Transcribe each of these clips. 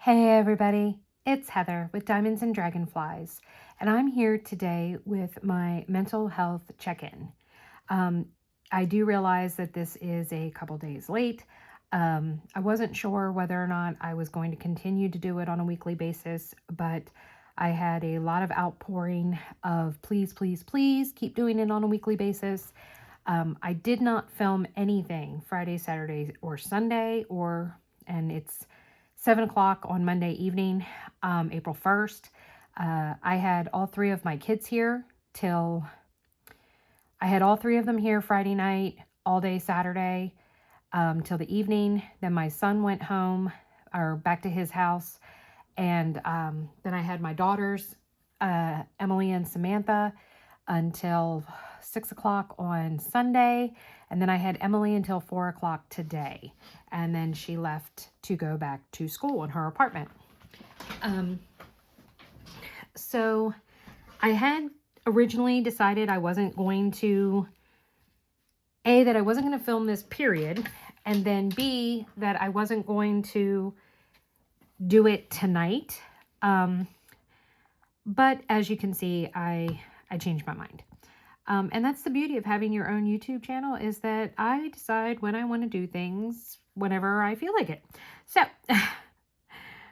Hey everybody, it's Heather with Diamonds and Dragonflies, and I'm here today with my mental health check-in. I do realize that this is a couple days late. I wasn't sure whether or not I was going to continue to do it on a weekly basis, but I had a lot of outpouring of please, please, please keep doing it on a weekly basis. I did not film anything Friday, Saturday, or Sunday, and it's 7 o'clock on Monday evening, April 1st. I had all three of my kids here I had all three of them here Friday night, all day Saturday, till the evening. Then my son went home or back to his house. And then I had my daughters, Emily and Samantha, until 6 o'clock on Sunday. And then I had Emily until 4 o'clock today. And then she left to go back to school in her apartment. So I had originally decided I wasn't going to, that I wasn't going to film this period. And then B, that I wasn't going to do it tonight. But as you can see, I changed my mind. And that's the beauty of having your own YouTube channel, is that I decide when I want to do things whenever I feel like it.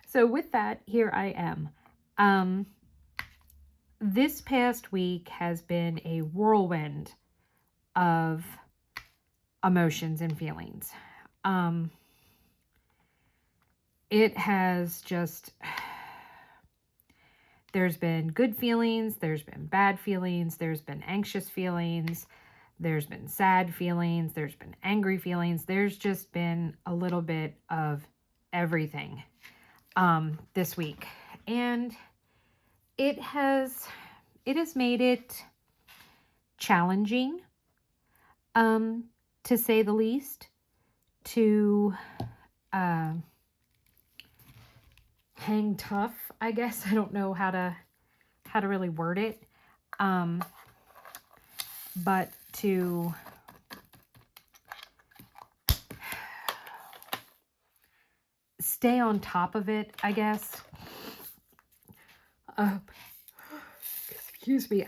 So with that, here I am. This past week has been a whirlwind of emotions and feelings. It has just... There's been good feelings, there's been bad feelings, there's been anxious feelings, there's been sad feelings, there's been angry feelings. There's just been a little bit of everything this week. And it has made it challenging, to say the least, to hang tough, I guess. I don't know how to really word it. But to stay on top of it, I guess. Excuse me.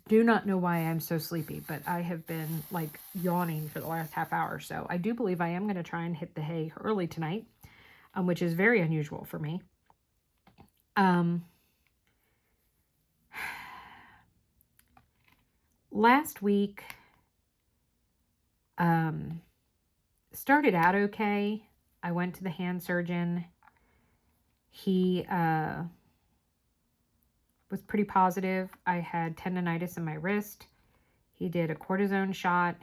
Do not know why I'm so sleepy, but I have been like yawning for the last half hour. So I do believe I am going to try and hit the hay early tonight, which is very unusual for me. Last week, started out okay. I went to the hand surgeon. He was pretty positive. I had tendonitis in my wrist. He did a cortisone shot.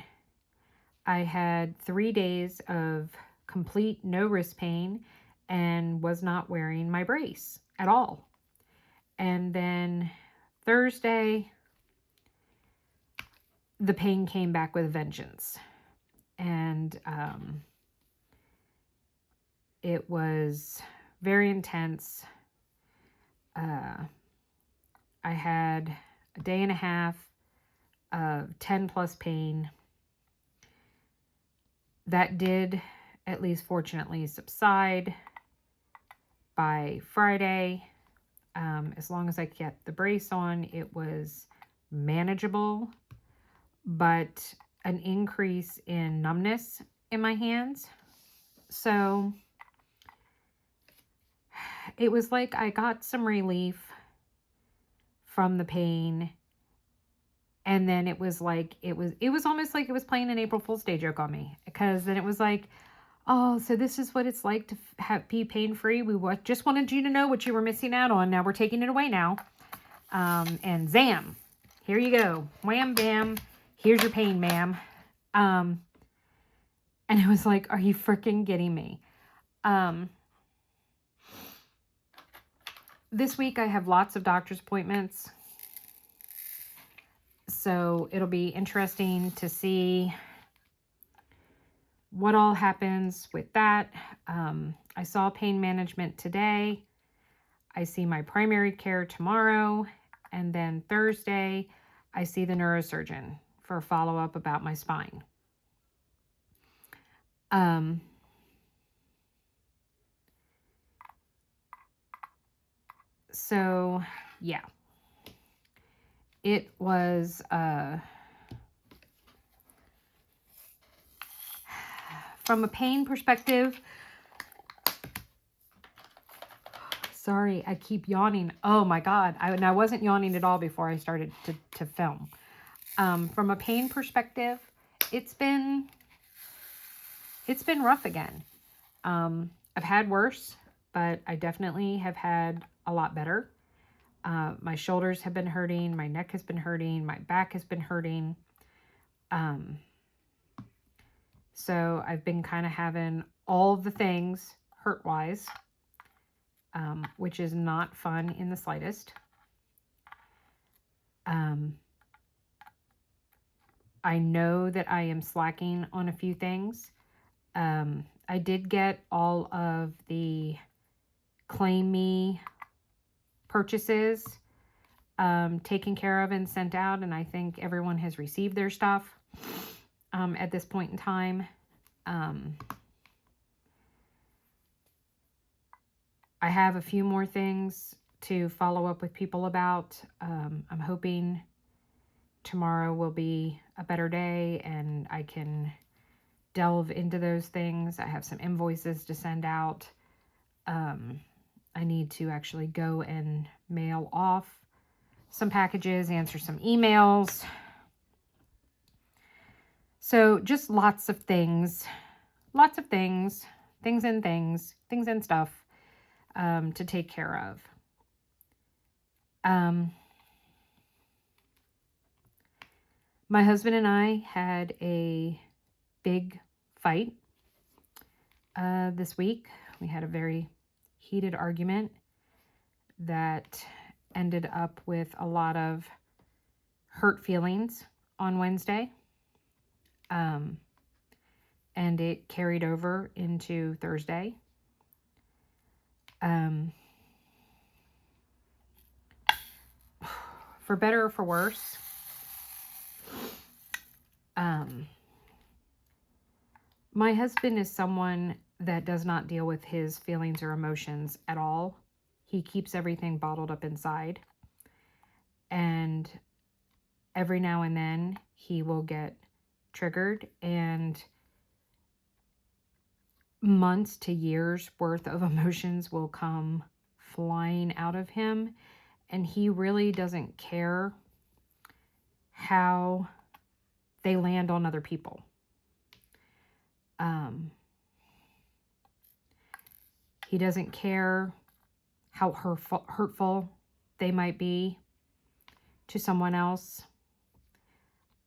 I had 3 days of complete no wrist pain and was not wearing my brace at all. And then Thursday, the pain came back with vengeance. And it was very intense. I had a day and a half of 10 plus pain. That did, at least fortunately, subside by Friday. As long as I kept the brace on, it was manageable, but an increase in numbness in my hands. So it was like I got some relief from the pain, and then it was like it was almost like it was playing an April Fool's Day joke on me, because then it was like, oh, so this is what it's like to be pain-free. We just wanted you to know what you were missing out on. Now we're taking it away now. And zam, here you go. Wham, bam, here's your pain, ma'am. And it was like, are you freaking kidding me? This week I have lots of doctor's appointments. So it'll be interesting to see what all happens with that. I saw pain management today. I see my primary care tomorrow. And then Thursday, I see the neurosurgeon for a follow-up about my spine. So, yeah. It was, from a pain perspective, sorry, I keep yawning. Oh my God. And I wasn't yawning at all before I started to film. From a pain perspective, it's been rough again. I've had worse, but I definitely have had a lot better. My shoulders have been hurting. My neck has been hurting. My back has been hurting. So I've been kind of having all the things hurt-wise, which is not fun in the slightest. I know that I am slacking on a few things. I did get all of the Claim Me purchases taken care of and sent out, and I think everyone has received their stuff at this point in time. I have a few more things to follow up with people about. I'm hoping tomorrow will be a better day and I can delve into those things. I have some invoices to send out. I need to actually go and mail off some packages, answer some emails. So just lots of things and stuff to take care of. My husband and I had a big fight this week. We had a very heated argument that ended up with a lot of hurt feelings on Wednesday. And it carried over into Thursday. For better or for worse, my husband is someone that does not deal with his feelings or emotions at all. He keeps everything bottled up inside. And every now and then he will get triggered and months to years worth of emotions will come flying out of him. And he really doesn't care how they land on other people. He doesn't care how hurtful they might be to someone else.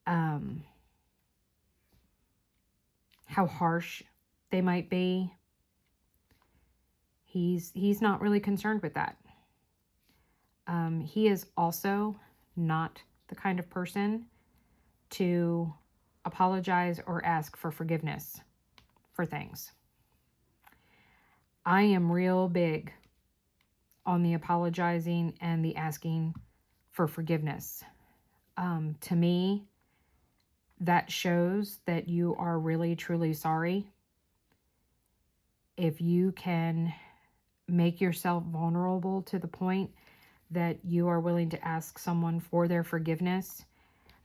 How harsh they might be. He's not really concerned with that. He is also not the kind of person to apologize or ask for forgiveness for things. I am real big on the apologizing and the asking for forgiveness. To me, that shows that you are really, truly sorry. If you can make yourself vulnerable to the point that you are willing to ask someone for their forgiveness,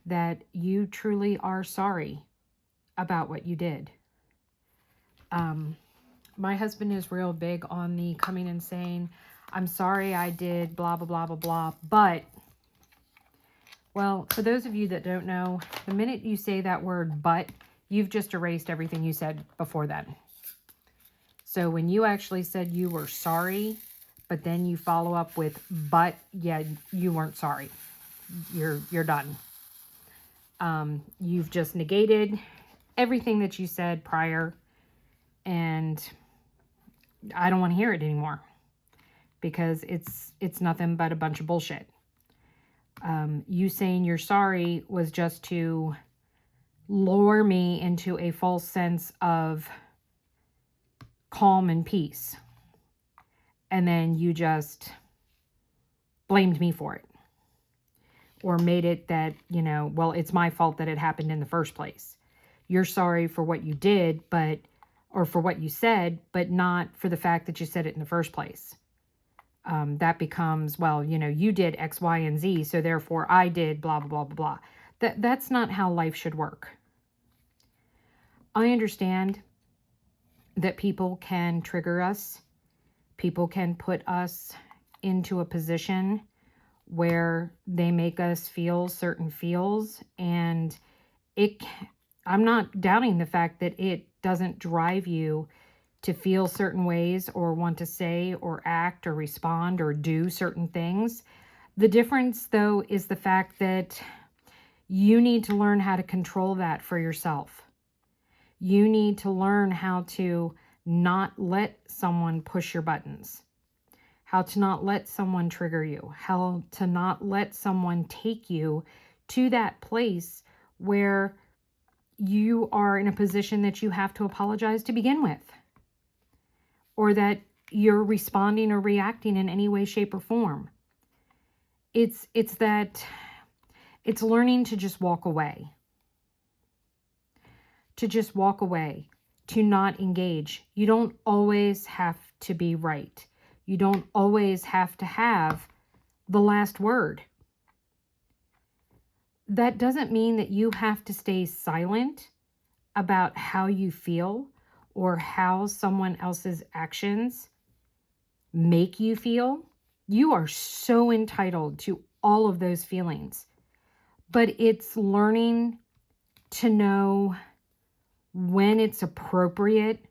that you truly are sorry about what you did. My husband is real big on the coming and saying, I'm sorry I did blah, blah, blah, blah, blah. But, well, for those of you that don't know, the minute you say that word but, you've just erased everything you said before that. So when you actually said you were sorry, but then you follow up with but, yeah, you weren't sorry. You're done. You've just negated everything that you said prior, and I don't want to hear it anymore because it's nothing but a bunch of bullshit. You saying you're sorry was just to lure me into a false sense of calm and peace. And then you just blamed me for it. Or made it that, well, it's my fault that it happened in the first place. You're sorry for what you did, or for what you said, but not for the fact that you said it in the first place. that becomes, well, you did X, Y, and Z, so therefore I did blah, blah, blah, blah, blah. That's not how life should work. I understand that people can trigger us. People can put us into a position where they make us feel certain feels, and I'm not doubting the fact that it doesn't drive you to feel certain ways or want to say or act or respond or do certain things. The difference, though, is the fact that you need to learn how to control that for yourself. You need to learn how to not let someone push your buttons, how to not let someone trigger you, how to not let someone take you to that place where you are in a position that you have to apologize to begin with, or that you're responding or reacting in any way, shape, or form. It's learning to just walk away. To just walk away, to not engage. You don't always have to be right. You don't always have to have the last word. That doesn't mean that you have to stay silent about how you feel or how someone else's actions make you feel. You are so entitled to all of those feelings. But it's learning to know when it's appropriate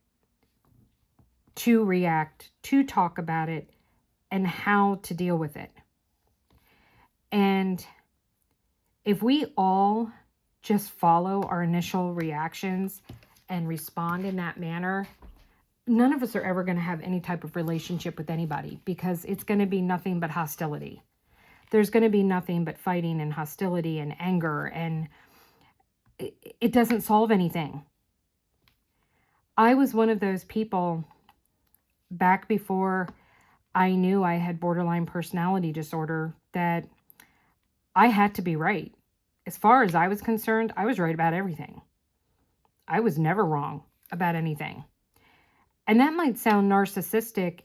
to react, to talk about it, and how to deal with it. And if we all just follow our initial reactions and respond in that manner, none of us are ever going to have any type of relationship with anybody, because it's going to be nothing but hostility. There's going to be nothing but fighting and hostility and anger, and it doesn't solve anything. I was one of those people back before I knew I had borderline personality disorder that I had to be right. As far as I was concerned, I was right about everything. I was never wrong about anything. And that might sound narcissistic,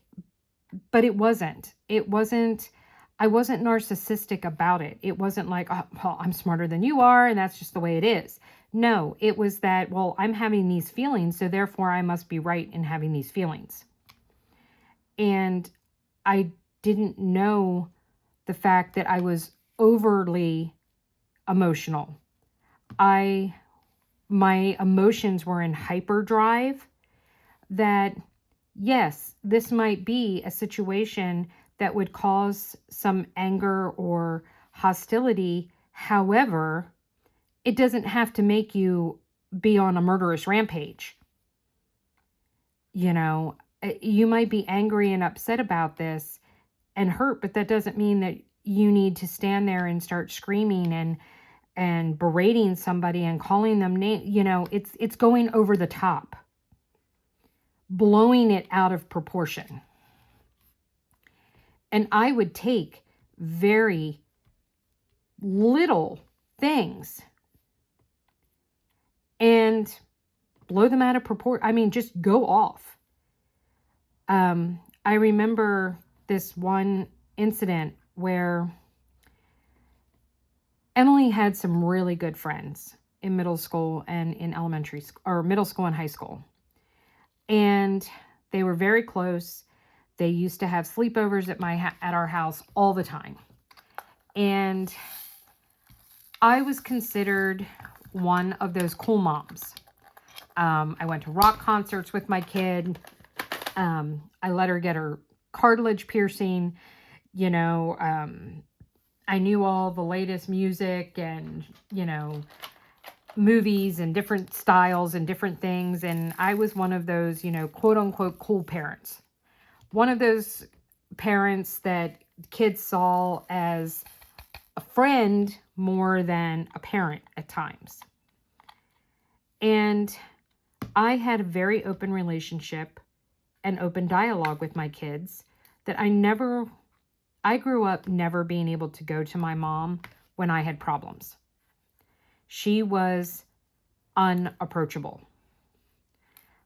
but it wasn't. I wasn't narcissistic about it. It wasn't like, oh, well, I'm smarter than you are, and that's just the way it is. No, it was that, well, I'm having these feelings, so therefore I must be right in having these feelings. And I didn't know the fact that I was overly emotional. My emotions were in hyperdrive, that yes, this might be a situation that would cause some anger or hostility. However, it doesn't have to make you be on a murderous rampage. You might be angry and upset about this and hurt, but that doesn't mean that you need to stand there and start screaming and berating somebody and calling them names. It's going over the top, blowing it out of proportion. And I would take very little things and blow them out of proportion. I mean, just go off. I remember this one incident where Emily had some really good friends in middle school and in elementary school, or middle school and high school. And they were very close. They used to have sleepovers at our house all the time. And I was considered one of those cool moms. I went to rock concerts with my kid. I let her get her cartilage piercing. I knew all the latest music and, movies and different styles and different things. And I was one of those, quote unquote, cool parents. One of those parents that kids saw as a friend more than a parent at times. And I had a very open relationship and open dialogue with my kids that I grew up never being able to go to my mom when I had problems. She was unapproachable.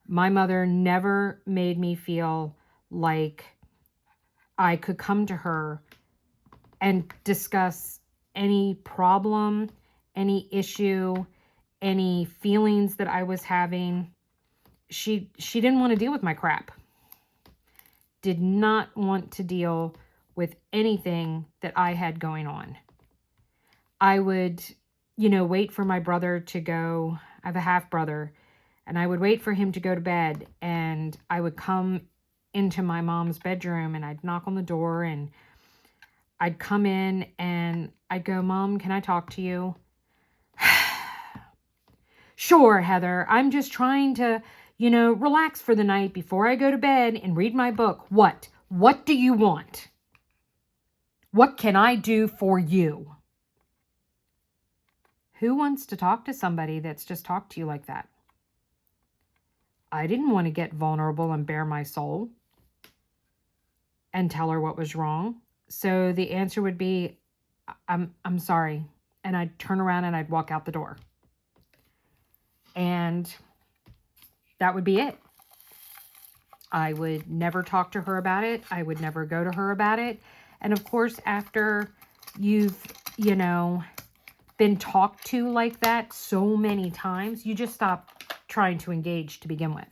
My mother never made me feel like I could come to her and discuss any problem, any issue, any feelings that I was having. She didn't want to deal with my crap. Did not want to deal with anything that I had going on. I would, wait for my brother to go. I have a half brother, and I would wait for him to go to bed, and I would come into my mom's bedroom and I'd knock on the door and I'd come in and I'd go, "Mom, can I talk to you?" "Sure, Heather. I'm just trying to, relax for the night before I go to bed and read my book." "What? What do you want? What can I do for you?" Who wants to talk to somebody that's just talked to you like that? I didn't want to get vulnerable and bare my soul and tell her what was wrong. So the answer would be, I'm sorry. And I'd turn around and I'd walk out the door. And that would be it. I would never talk to her about it. I would never go to her about it. And of course, after you've, been talked to like that so many times, you just stop trying to engage to begin with.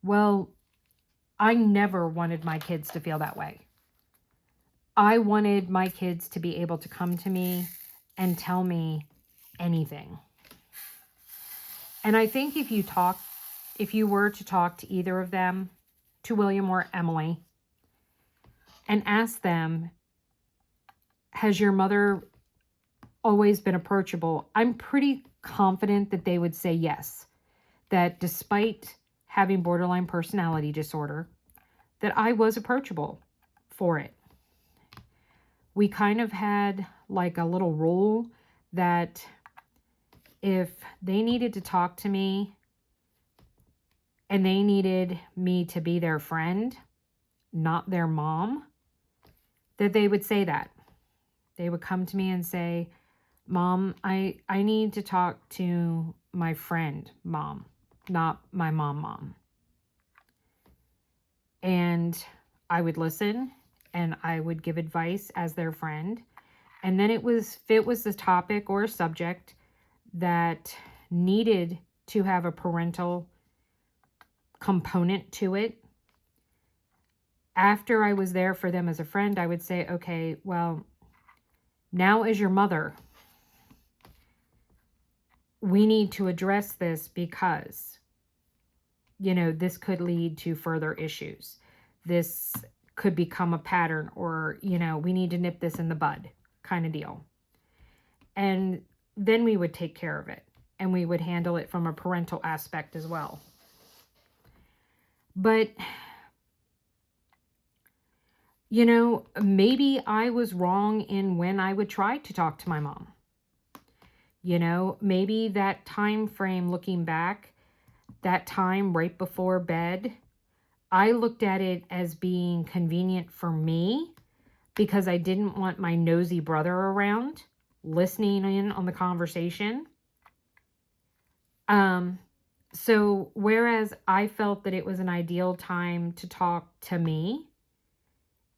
Well, I never wanted my kids to feel that way. I wanted my kids to be able to come to me and tell me anything. And I think if you were to talk to either of them, to William or Emily, and ask them, has your mother always been approachable? I'm pretty confident that they would say yes. That despite having borderline personality disorder, that I was approachable for it. We kind of had like a little rule that if they needed to talk to me and they needed me to be their friend, not their mom, that they would say that. They would come to me and say, "Mom, I need to talk to my friend, Mom, not my mom." And I would listen and I would give advice as their friend. And then if it was the topic or a subject that needed to have a parental component to it, after I was there for them as a friend, I would say, "Okay, well, now as your mother, we need to address this because, this could lead to further issues. This could become a pattern, or, we need to nip this in the bud," kind of deal. And then we would take care of it and we would handle it from a parental aspect as well. But, maybe I was wrong in when I would try to talk to my mom. Maybe that time frame, looking back, that time right before bed, I looked at it as being convenient for me because I didn't want my nosy brother around listening in on the conversation. So whereas I felt that it was an ideal time to talk to me,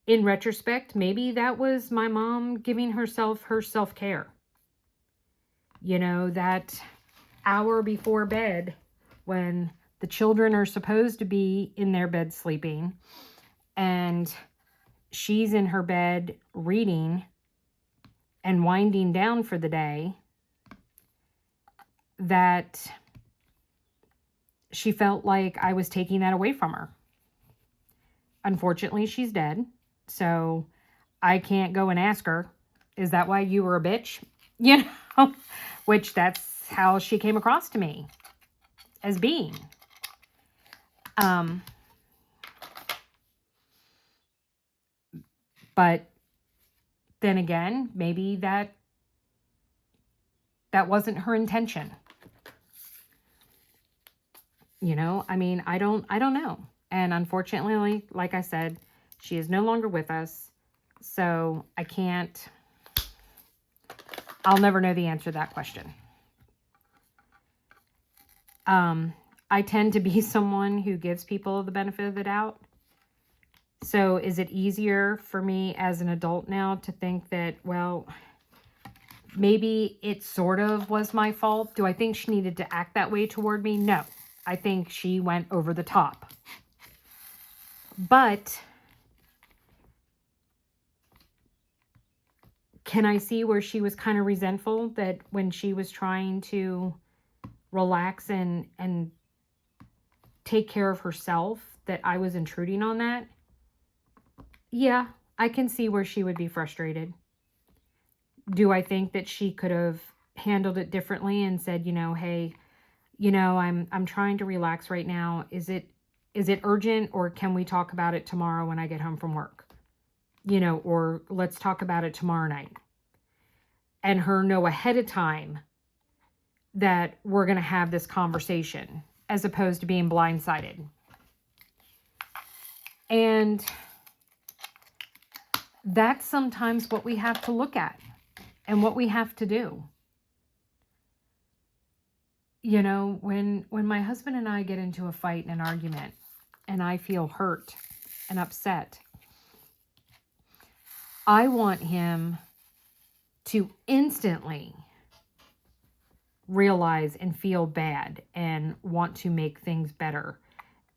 in retrospect, maybe that was my mom giving herself her self-care. That hour before bed when the children are supposed to be in their bed sleeping and she's in her bed reading and winding down for the day, that she felt like I was taking that away from her. Unfortunately, she's dead, so I can't go and ask her, "Is that why you were a bitch?" Which that's how she came across to me as being. But then again, maybe that wasn't her intention. I don't know. And unfortunately, like I said, she is no longer with us. So I'll never know the answer to that question. I tend to be someone who gives people the benefit of the doubt. So is it easier for me as an adult now to think that, well, maybe it sort of was my fault? Do I think she needed to act that way toward me? No. I think she went over the top. But can I see where she was kind of resentful that when she was trying to relax and take care of herself, that I was intruding on that? Yeah, I can see where she would be frustrated. Do I think that she could have handled it differently and said, hey, I'm trying to relax right now. Is it urgent, or can we talk about it tomorrow when I get home from work? Or let's talk about it tomorrow night. And her know ahead of time that we're going to have this conversation, as opposed to being blindsided. And that's sometimes what we have to look at and what we have to do. When my husband and I get into a fight and an argument and I feel hurt and upset, I want him to instantly realize and feel bad and want to make things better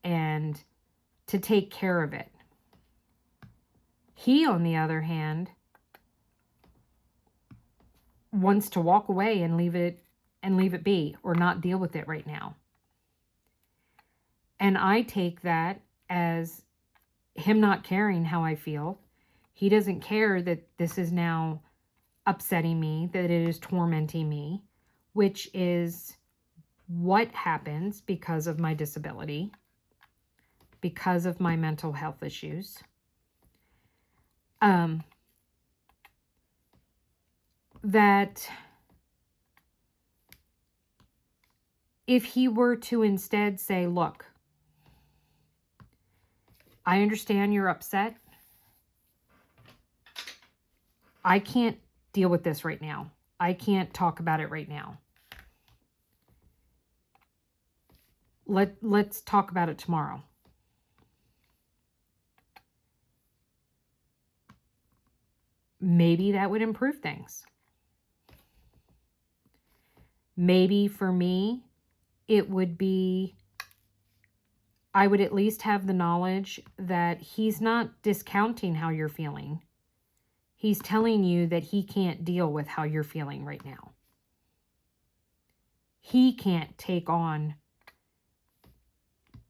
and to take care of it. He, on the other hand, wants to walk away and leave it be, or not deal with it right now. And I take that as him not caring how I feel. He doesn't care that this is now upsetting me, that it is tormenting me, which is what happens because of my disability, because of my mental health issues. That if he were to instead say, look, I understand you're upset. I can't deal with this right now. I can't talk about it right now. Let's talk about it tomorrow. Maybe that would improve things. Maybe for me, it would be, I would at least have the knowledge that he's not discounting how you're feeling. He's telling you that he can't deal with how you're feeling right now. He can't take on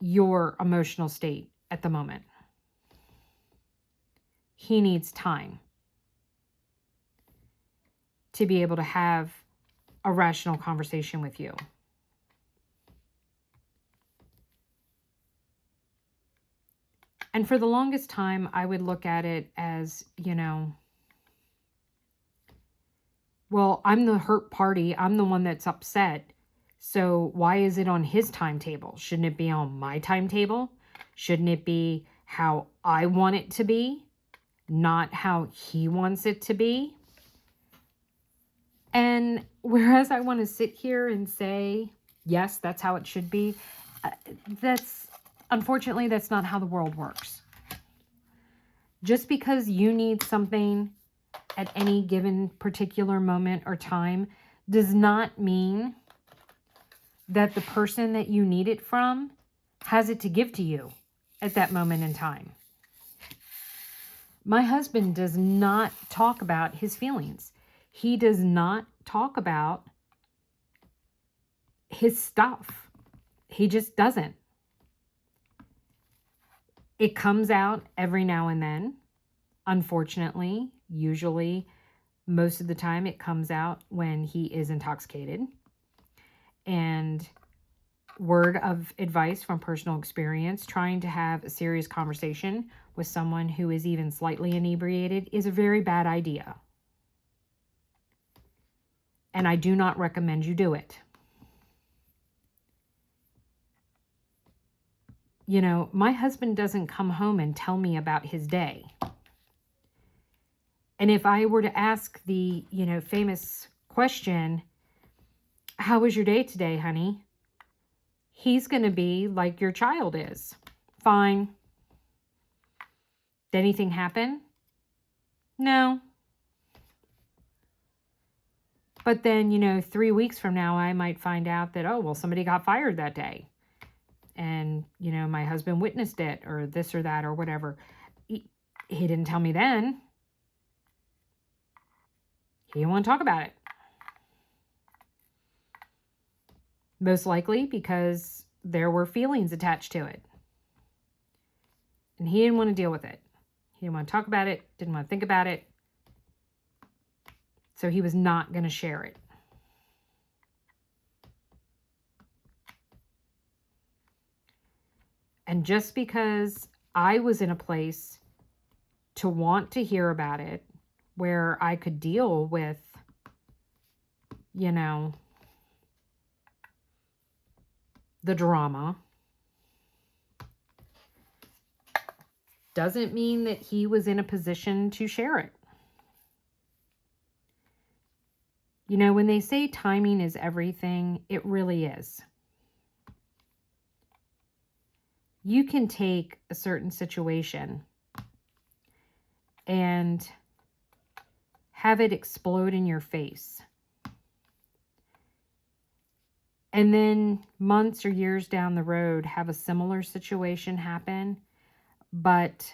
your emotional state at the moment. He needs time to be able to have a rational conversation with you. And for the longest time, I would look at it as, well, I'm the hurt party. I'm the one that's upset. So why is it on his timetable? Shouldn't it be on my timetable? Shouldn't it be how I want it to be, not how he wants it to be? And whereas I want to sit here and say, yes, that's how it should be, unfortunately, that's not how the world works. Just because you need something at any given particular moment or time does not mean that the person that you need it from has it to give to you at that moment in time. My husband does not talk about his feelings. He does not talk about his stuff. He just doesn't. It comes out every now and then. Unfortunately, usually, most of the time, it comes out when he is intoxicated. And word of advice from personal experience, trying to have a serious conversation with someone who is even slightly inebriated is a very bad idea. And I do not recommend you do it. My husband doesn't come home and tell me about his day. And if I were to ask the, famous question, how was your day today, honey? He's going to be like your child is. Fine. Did anything happen? No. But then, 3 weeks from now, I might find out that, oh, well, somebody got fired that day. And, my husband witnessed it or this or that or whatever. He didn't tell me then. He didn't want to talk about it. Most likely because there were feelings attached to it. And he didn't want to deal with it. He didn't want to talk about it, didn't want to think about it. So he was not going to share it. And just because I was in a place to want to hear about it, where I could deal with, the drama, doesn't mean that he was in a position to share it. When they say timing is everything, it really is. You can take a certain situation and have it explode in your face. And then months or years down the road, have a similar situation happen, but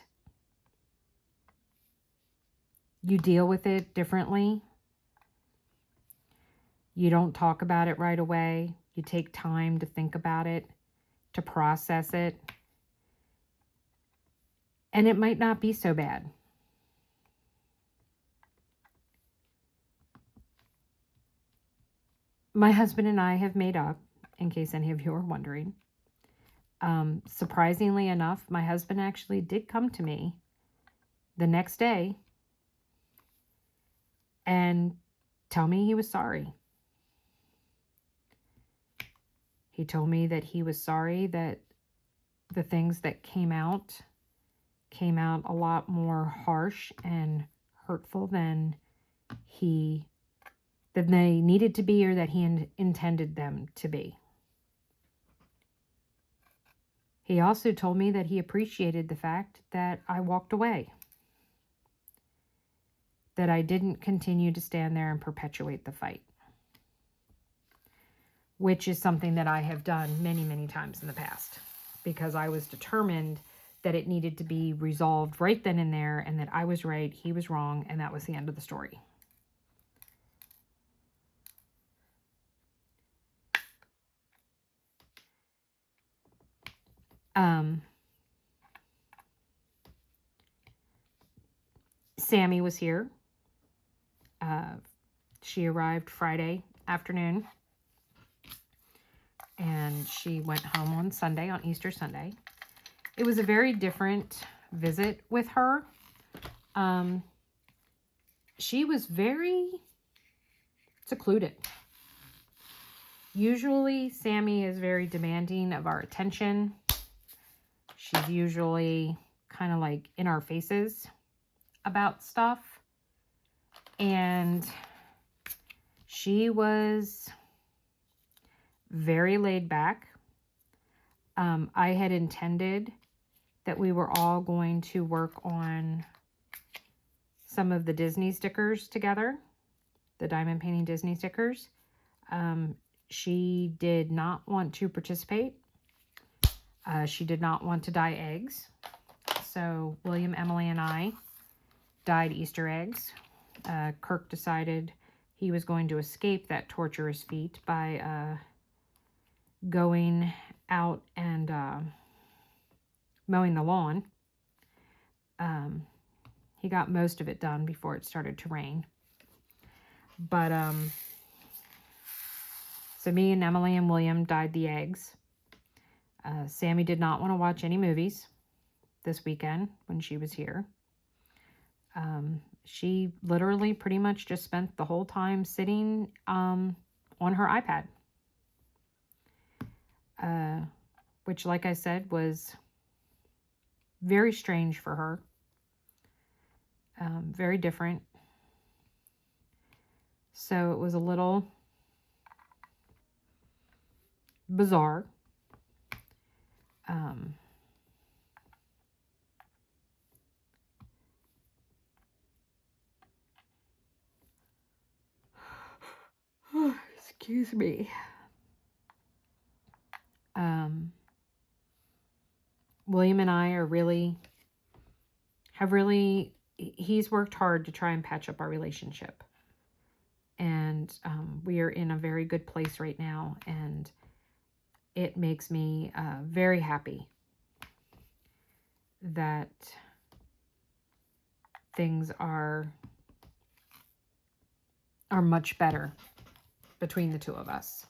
you deal with it differently. You don't talk about it right away. You take time to think about it, to process it. And it might not be so bad. My husband and I have made up, in case any of you are wondering. Surprisingly enough, my husband actually did come to me the next day and tell me he was sorry. He told me that he was sorry that the things that came out a lot more harsh and hurtful than they needed to be or that he intended them to be. He also told me that he appreciated the fact that I walked away, that I didn't continue to stand there and perpetuate the fight, which is something that I have done many, many times in the past because I was determined that it needed to be resolved right then and there and that I was right, he was wrong, and that was the end of the story. Sammy was here. She arrived Friday afternoon and she went home on Sunday, on Easter Sunday. It was a very different visit with her. She was very secluded. Usually, Sammy is very demanding of our attention. She's usually kind of like in our faces about stuff. And she was very laid back. I had intended that we were all going to work on some of the Disney stickers together, the diamond painting Disney stickers. She did not want to participate. She did not want to dye eggs. So William, Emily, and I dyed Easter eggs. Kirk decided he was going to escape that torturous feat by going out and mowing the lawn. He got most of it done before it started to rain. But, so me and Emily and William dyed the eggs. Sammy did not want to watch any movies this weekend when she was here. She literally pretty much just spent the whole time sitting on her iPad. Which, like I said, was very strange for her. Very different. So it was a little bizarre. Excuse me. William and I he's worked hard to try and patch up our relationship. And we are in a very good place right now. And it makes me very happy that things are much better between the two of us.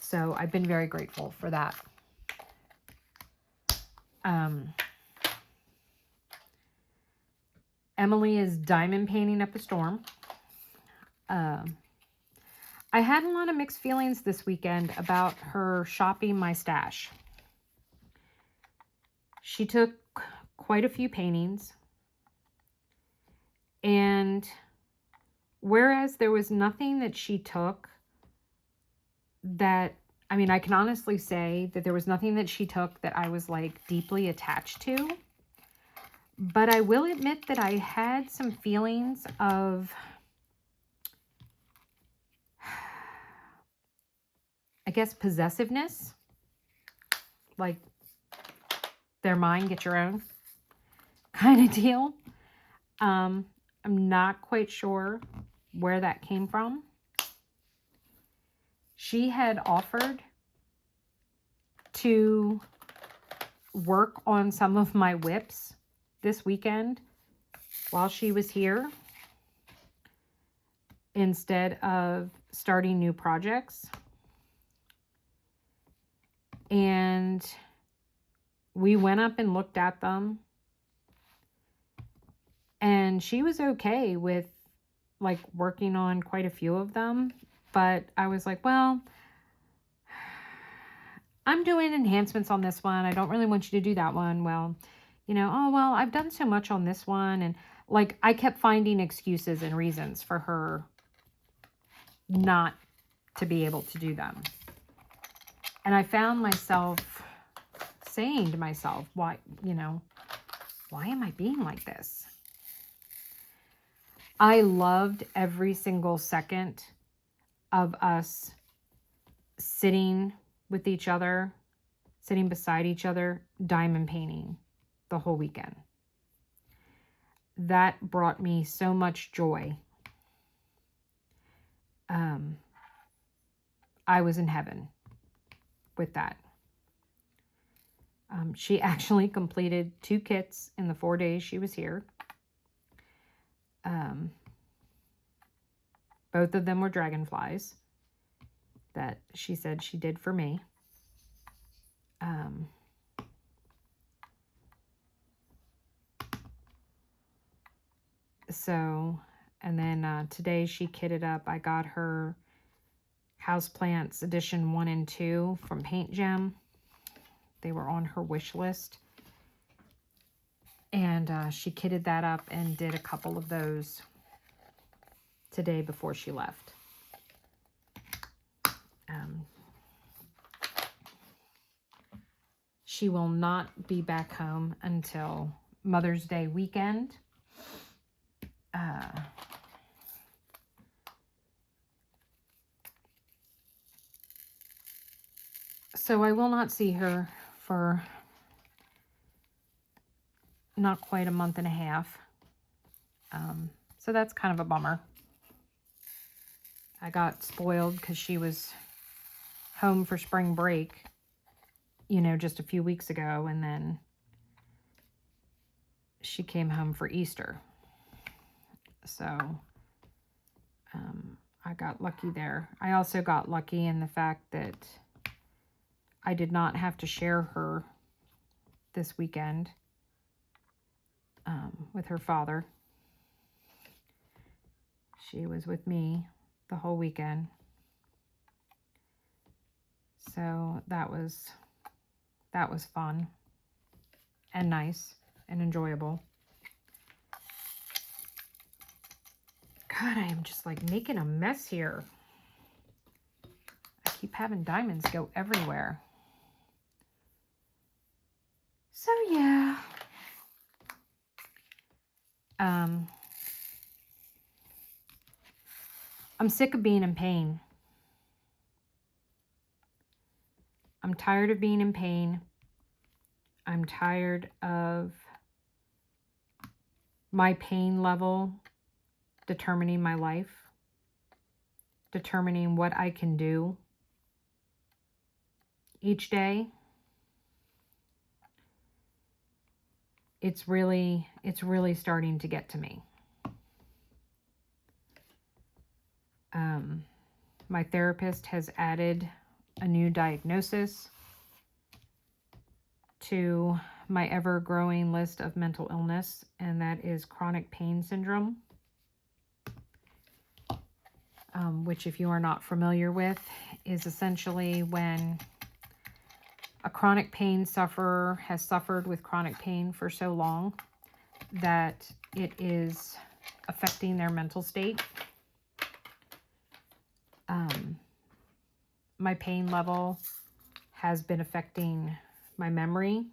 So I've been very grateful for that. Emily is diamond painting up a storm. I had a lot of mixed feelings this weekend about her shopping my stash. She took quite a few paintings, and whereas there was nothing that she took that, I mean, I can honestly say that there was nothing that she took that I was like deeply attached to, but I will admit that I had some feelings of, I guess, possessiveness, like they're mine, get your own kind of deal. I'm not quite sure where that came from. She had offered to work on some of my whips this weekend while she was here instead of starting new projects. And we went up and looked at them, and she was okay with like working on quite a few of them. But I was like, well, I'm doing enhancements on this one. I don't really want you to do that one. Well, oh, well, I've done so much on this one. And like, I kept finding excuses and reasons for her not to be able to do them. And I found myself saying to myself, why am I being like this? I loved every single second of us sitting with each other, sitting beside each other, diamond painting the whole weekend. That brought me so much joy. I was in heaven with that. She actually completed 2 kits in the 4 days she was here. Both of them were dragonflies that she said she did for me. And then today she kitted up. I got her Houseplants Edition 1 and 2 from Paint Gem. They were on her wish list. And she kitted that up and did a couple of those today before she left. She will not be back home until Mother's Day weekend. So I will not see her for not quite a month and a half. So that's kind of a bummer. I got spoiled because she was home for spring break, just a few weeks ago, and then she came home for Easter. So I got lucky there. I also got lucky in the fact that I did not have to share her this weekend with her father. She was with me the whole weekend. So that was fun and nice and enjoyable. God, I am just like making a mess here. I keep having diamonds go everywhere. So yeah. I'm sick of being in pain. I'm tired of being in pain. I'm tired of my pain level determining my life, determining what I can do each day. It's really starting to get to me. My therapist has added a new diagnosis to my ever-growing list of mental illness, and that is chronic pain syndrome, which, if you are not familiar with, is essentially when a chronic pain sufferer has suffered with chronic pain for so long that it is affecting their mental state. My pain level has been affecting my memory.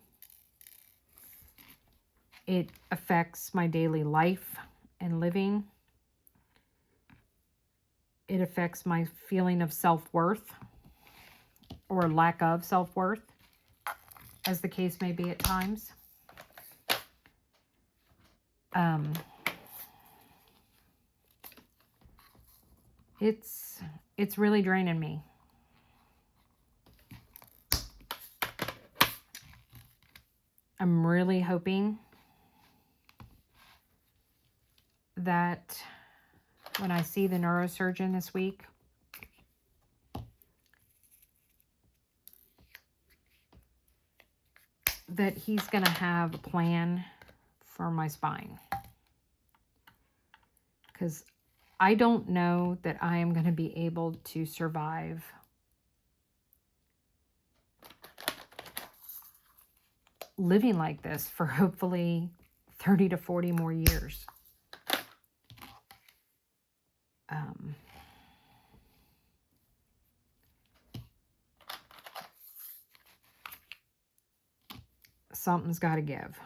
It affects my daily life and living. It affects my feeling of self-worth or lack of self-worth, as the case may be at times. It's really draining me. I'm really hoping that when I see the neurosurgeon this week, that he's going to have a plan for my spine. Because I don't know that I am going to be able to survive living like this for hopefully 30 to 40 more years. Something's got to give.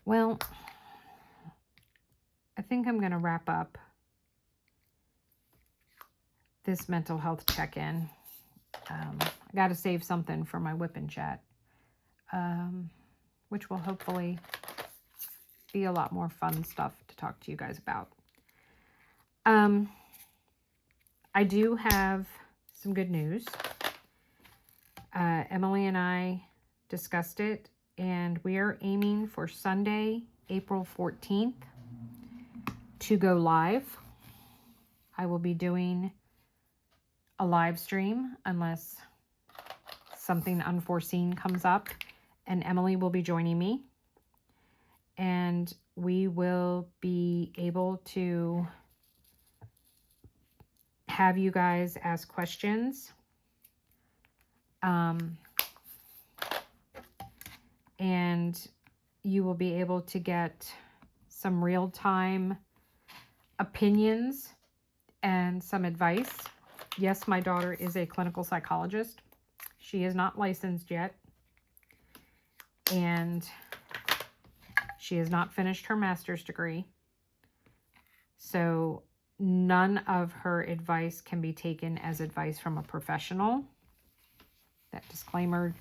Well, I think I'm going to wrap up this mental health check-in. I got to save something for my whip and chat, which will hopefully be a lot more fun stuff to talk to you guys about. I do have some good news. Emily and I discussed it, and we are aiming for Sunday, April 14th to go live. I will be doing a live stream unless something unforeseen comes up, and Emily will be joining me, and we will be able to have you guys ask questions, and you will be able to get some real-time opinions and some advice. Yes, my daughter is a clinical psychologist. She is not licensed yet, and she has not finished her master's degree. So none of her advice can be taken as advice from a professional. That disclaimer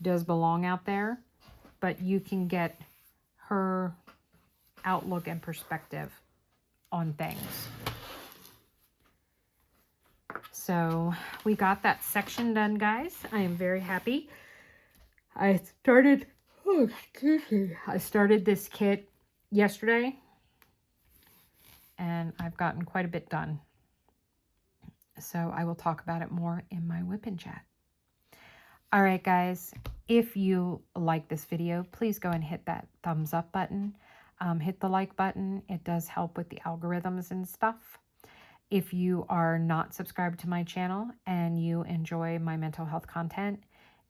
does belong out there, but you can get her outlook and perspective on things. So we got that section done, guys. I am very happy. I started this kit yesterday, and I've gotten quite a bit done. So I will talk about it more in my whip and chat. All right, guys, if you like this video, please go and hit that thumbs up button. Hit the like button. It does help with the algorithms and stuff. If you are not subscribed to my channel and you enjoy my mental health content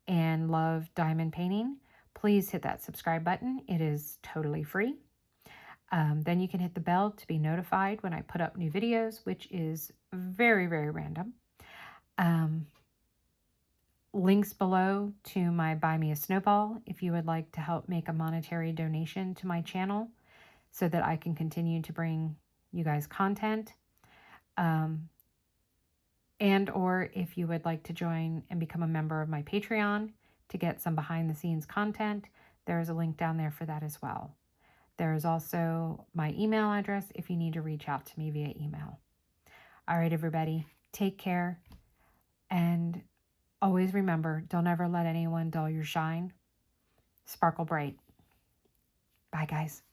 and love diamond painting, please hit that subscribe button. It is totally free. Then you can hit the bell to be notified when I put up new videos, which is very, very random. links below to my Buy Me a Snowball if you would like to help make a monetary donation to my channel so that I can continue to bring you guys content. And or if you would like to join and become a member of my Patreon to get some behind the scenes content, there is a link down there for that as well. There is also my email address if you need to reach out to me via email. All right, everybody, take care. And always remember, don't ever let anyone dull your shine. Sparkle bright. Bye, guys.